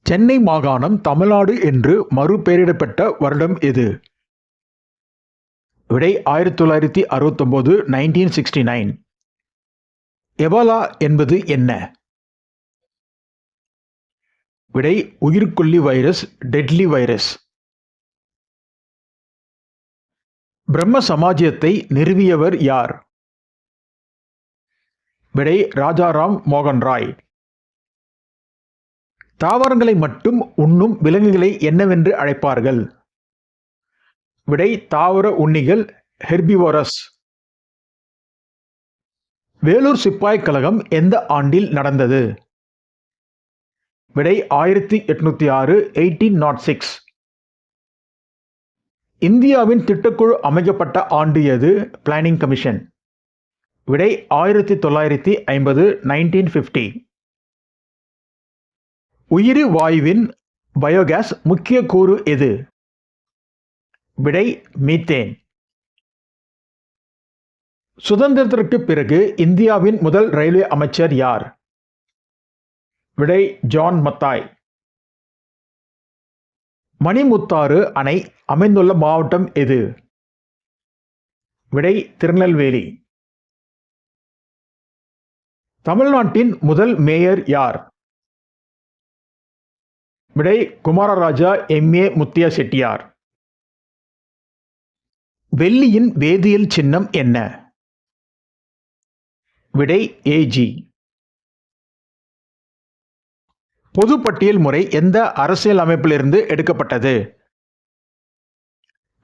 சென்னை மாகாணம் தமிழ்நாடு என்று மறுபெயரிடப்பட்ட வருடம் எது? விடை 1969 1969. எபோலா என்பது என்ன? விடை உயிர்க்கொல்லி வைரஸ், டெட்லி வைரஸ். பிரம்ம சமாஜத்தை நிறுவியவர் யார்? விடை ராஜாராம் மோகன் ராய். தாவரங்களை மட்டும் உண்ணும் விலங்குகளை என்னவென்று அழைப்பார்கள்? விடை தாவர உண்ணிகள், ஹெர்பிவோரஸ். வேலூர் சிப்பாய் கழகம் எந்த ஆண்டில் நடந்தது? விடை 1806 1806. இந்தியாவின் திட்டக்குழு அமைக்கப்பட்ட ஆண்டு எது? Planning commission. விடை 1950 1950. உயிரி வாயுவின் பயோகேஸ் முக்கிய கூறு எது? விடை மீத்தேன். சுதந்திரத்திற்கு பிறகு இந்தியாவின் முதல் ரயில்வே அமைச்சர் யார்? விடை ஜான் மத்தாய். மணிமுத்தாறு அணை அமைந்துள்ள மாவட்டம் எது? விடை திருநெல்வேலி. தமிழ்நாட்டின் முதல் மேயர் யார்? விடை குமாரராஜா எம்.ஏ. முத்தியா செட்டியார். வெள்ளியின் வேதியியல் சின்னம் என்ன? விடை Ag. பொதுப்பட்டியல் முறை எந்த அரசியல் அமைப்பிலிருந்து எடுக்கப்பட்டது?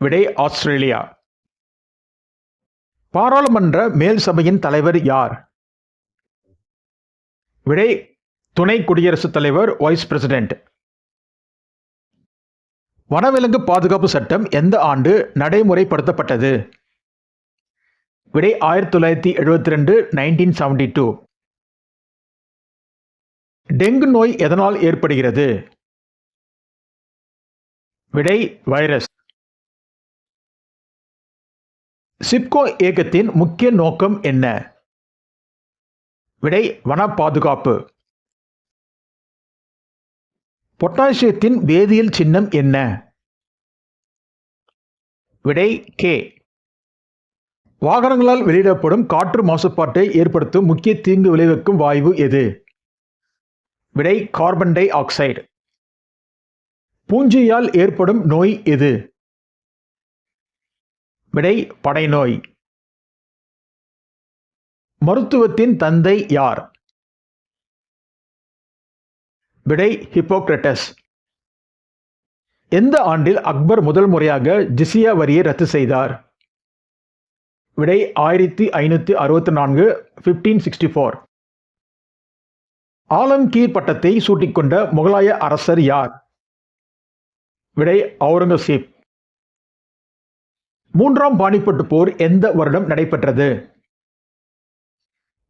விடை ஆஸ்திரேலியா. பாராளுமன்ற மேல் சபையின் தலைவர் யார்? விடை துணை குடியரசுத் தலைவர், வைஸ் பிரசிடென்ட். வனவிலங்கு பாதுகாப்பு சட்டம் எந்த ஆண்டு நடைமுறைப்படுத்தப்பட்டது? விடை 1972 1972. டெங்கு நோய் எதனால் ஏற்படுகிறது? விடை வைரஸ். சிப்கோ இயக்கத்தின் முக்கிய நோக்கம் என்ன? விடை வன பாதுகாப்பு. பொட்டாசியத்தின் வேதியியல் சின்னம் என்ன? விடை K. வாகனங்களால் வெளியிடப்படும் காற்று மாசுபாட்டை ஏற்படுத்தும் முக்கிய தீங்கு விளைவிக்கும் வாயு எது? விடை கார்பன் டை ஆக்சைடு. பூஞ்சியால் ஏற்படும் நோய் எது? விடை படைநோய். மருத்துவத்தின் தந்தை யார்? விடை ஹிப்போக்ரட்டஸ். எந்த ஆண்டில் அக்பர் முதல் முறையாக ஜிசியா வரியை ரத்து செய்தார்? விடை 1564 1564. ஆலம்கீர் பட்டத்தை சூட்டிக்கொண்ட முகலாய அரசர் யார்? விடை அவுரங்கசீப். மூன்றாம் பானிபட்டு போர் எந்த வருடம் நடைபெற்றது?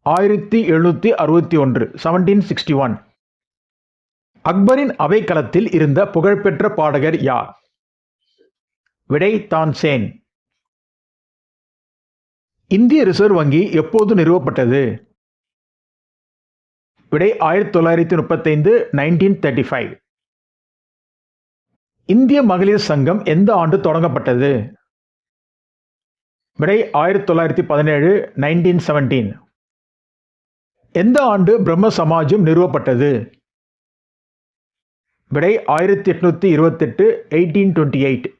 1761 1761. அக்பரின் அவைக்களத்தில் இருந்த புகழ்பெற்ற பாடகர் யார்? விடை தான்சேன். இந்திய ரிசர்வ் வங்கி எப்போது நிறுவப்பட்டது? விடை 1935 1935. இந்திய மகளிர் சங்கம் எந்த ஆண்டு தொடங்கப்பட்டது? விடை 1917 1917. எந்த ஆண்டு பிரம்ம சமாஜம் நிறுவப்பட்டது? விடை 1828 1828.